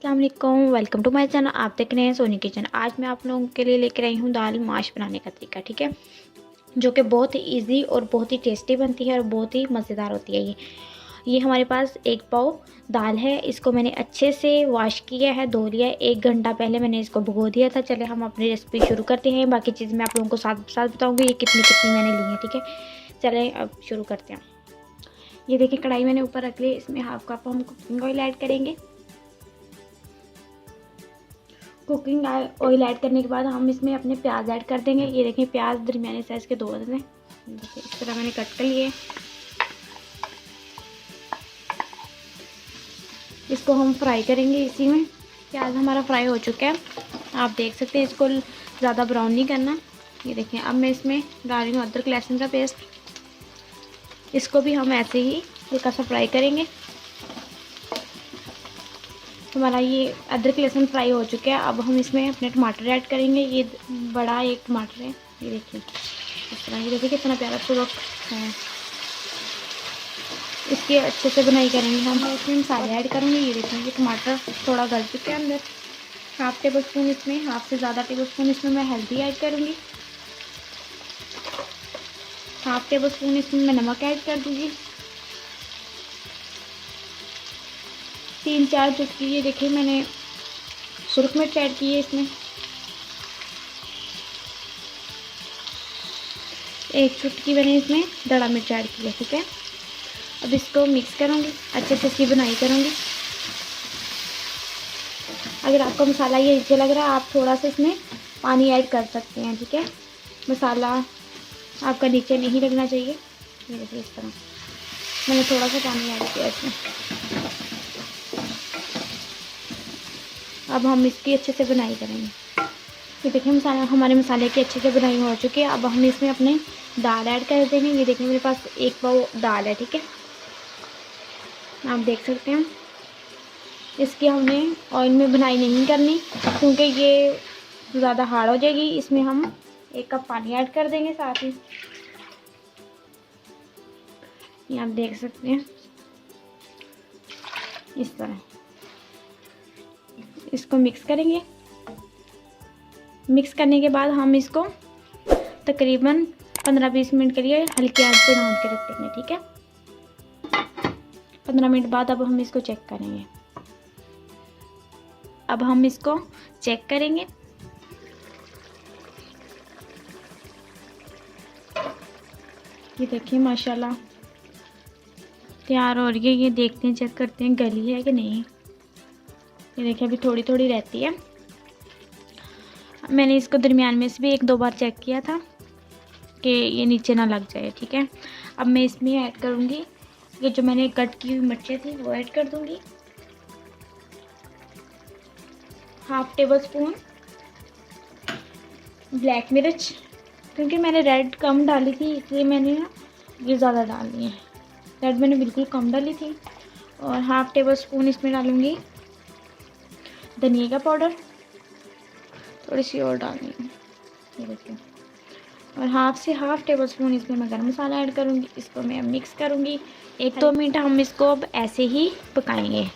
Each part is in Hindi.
अस्सलाम वालेकुम, वेलकम टू माय चैनल। आप देख रहे हैं सोनी किचन। आज मैं आप लोगों के लिए लेकर आई हूँ दाल माश बनाने का तरीका, ठीक है, जो कि बहुत ही इजी और बहुत ही टेस्टी बनती है और बहुत ही मज़ेदार होती है। ये हमारे पास एक पाव दाल है। इसको मैंने अच्छे से वॉश किया है, धो लिया है। 1 घंटा पहले मैंने इसको भिगो दिया था। चले हम अपनी रेसिपी शुरू करते हैं। बाकी चीज़ मैं आप लोगों को साथ साथ बताऊँगी ये कितनी कितनी मैंने ली है, ठीक है। चले अब शुरू करते हैं। ये देखिए कढ़ाई मैंने ऊपर रख ली। इसमें हाफ कप हम कुकिंग ऑयल ऐड करेंगे। कुकिंग ऑयल ऐड करने के बाद हम इसमें अपने प्याज ऐड कर देंगे। ये देखें प्याज दरमियाने साइज़ के 2 हैं। देखिए इस तरह मैंने कट कर लिए। इसको हम फ्राई करेंगे इसी में। प्याज हमारा फ्राई हो चुका है, आप देख सकते हैं। इसको ज़्यादा ब्राउन नहीं करना। ये देखिए अब मैं इसमें डाल रही हूँ अदरक लहसुन का पेस्ट। इसको भी हम ऐसे ही हल्का सा फ्राई करेंगे। हमारा ये अदरक लहसुन फ्राई हो चुका है। अब हम इसमें अपने टमाटर ऐड करेंगे। ये बड़ा एक टमाटर है, ये देखिए इस तरह। ये देखिए कितना प्यारा सुरख है। इसकी अच्छे से बुनाई करेंगे हम। इसमें मसाले ऐड करूँगी। ये देखिए ये टमाटर थोड़ा गल चुके हैं अंदर। हाफ टेबल स्पून इसमें, हाफ से ज़्यादा टेबल स्पून इसमें मैं हल्दी ऐड करूँगी। हाफ टेबल स्पून इसमें मैं नमक ऐड कर दूँगी। 3-4 चुटकी ये देखिए मैंने सुरख मिर्च ऐड की है इसमें। 1 चुटकी मैंने इसमें दड़ा मिर्च ऐड की है, ठीक है। अब इसको मिक्स करूँगी, अच्छे से इसकी बुनाई करूँगी। अगर आपका मसाला ये नीचे लग रहा है, आप थोड़ा सा इसमें पानी ऐड कर सकते हैं, ठीक है। मसाला आपका नीचे नहीं लगना चाहिए। ये देखिए इस तरह मैंने थोड़ा सा पानी ऐड किया इसमें। अब हम इसकी अच्छे से बुनाई करेंगे। ये देखिए हमारे मसाले की अच्छे से बुनाई हो चुकी है। अब हम इसमें अपने दाल ऐड कर देंगे। ये देखिए मेरे पास 1 पाव दाल है, ठीक है, आप देख सकते हैं। इसकी हमने ऑयल में बुनाई नहीं करनी क्योंकि ये ज़्यादा हार्ड हो जाएगी। इसमें हम 1 कप पानी ऐड कर देंगे साथ ही। ये आप देख सकते हैं इस तरह। इसको मिक्स करेंगे। मिक्स करने के बाद हम इसको तकरीबन 15-20 मिनट के लिए हल्की आंच पे ढाँप के रख देंगे, ठीक है। 15 मिनट बाद अब हम इसको चेक करेंगे। अब हम इसको चेक करेंगे। ये देखिए माशाल्लाह तैयार हो रही है। ये देखते हैं, चेक करते हैं गली है कि नहीं। ये देखिए अभी थोड़ी थोड़ी रहती है। मैंने इसको दरमियान में से भी 1-2 बार चेक किया था कि ये नीचे ना लग जाए, ठीक है। अब मैं इसमें ऐड करूँगी ये जो मैंने कट की हुई मिर्चें थी वो ऐड कर दूँगी। हाफ टेबल स्पून ब्लैक मिर्च, क्योंकि मैंने रेड कम डाली थी इसलिए मैंने ये ज़्यादा डालनी है। रेड मैंने बिल्कुल कम डाली थी। और हाफ टेबल स्पून इसमें डालूँगी धनिया का पाउडर, थोड़ी सी और डालनी है, ये देखिए। और हाफ टेबल स्पून इसमें मैं गरम मसाला ऐड करूँगी। इसको मैं मिक्स करूँगी। 1-2 मिनट हम इसको अब ऐसे ही पकाएंगे।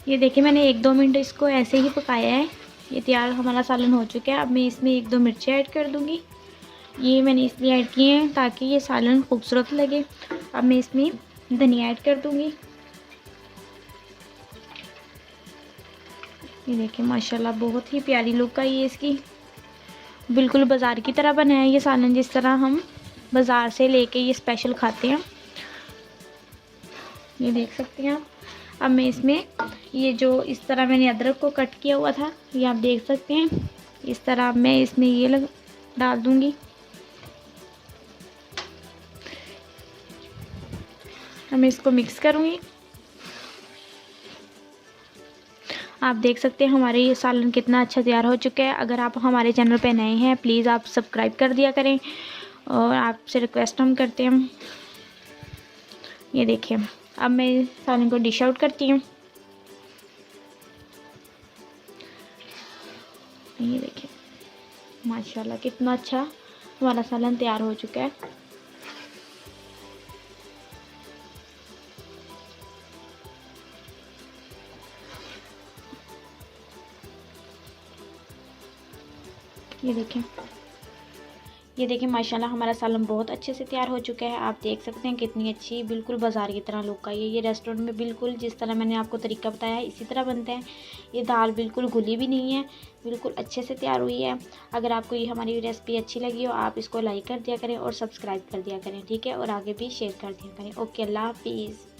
ये देखिए मैंने 1-2 मिनट इसको ऐसे ही पकाया है। ये तैयार हमारा सालन हो चुका है। अब मैं इसमें 1-2 मिर्चें ऐड कर दूँगी। ये मैंने इसलिए ऐड किए हैं ताकि ये सालन खूबसूरत लगे। अब मैं इसमें धनिया ऐड कर दूँगी। ये देखिए माशाल्लाह बहुत ही प्यारी लुक आई है इसकी। बिल्कुल बाज़ार की तरह बना है ये सालन, जिस तरह हम बाज़ार से लेके ये स्पेशल खाते हैं। ये देख सकते हैं आप। अब मैं इसमें ये जो इस तरह मैंने अदरक को कट किया हुआ था, ये आप देख सकते हैं इस तरह मैं इसमें ये डाल दूँगी। अब मैं इसको मिक्स करूँगी। आप देख सकते हैं हमारे ये सालन कितना अच्छा तैयार हो चुका है। अगर आप हमारे चैनल पे नए हैं प्लीज़ आप सब्सक्राइब कर दिया करें और आपसे रिक्वेस्ट हम करते हैं। ये देखिए अब मैं सालन को डिश आउट करती हूँ। ये देखिए माशाल्लाह कितना अच्छा हमारा सालन तैयार हो चुका है। ये देखिए माशाल्लाह हमारा सालन बहुत अच्छे से तैयार हो चुका है। आप देख सकते हैं कितनी अच्छी बिल्कुल बाज़ार की तरह लुक आई है। ये रेस्टोरेंट में बिल्कुल जिस तरह मैंने आपको तरीका बताया है इसी तरह बनते हैं। ये दाल बिल्कुल घुली भी नहीं है, बिल्कुल अच्छे से तैयार हुई है। अगर आपको ये हमारी रेसिपी अच्छी लगी हो आप इसको लाइक कर दिया करें और सब्सक्राइब कर दिया करें, ठीक है, और आगे भी शेयर कर दिया करें। ओके, अल्लाह हाफिज़।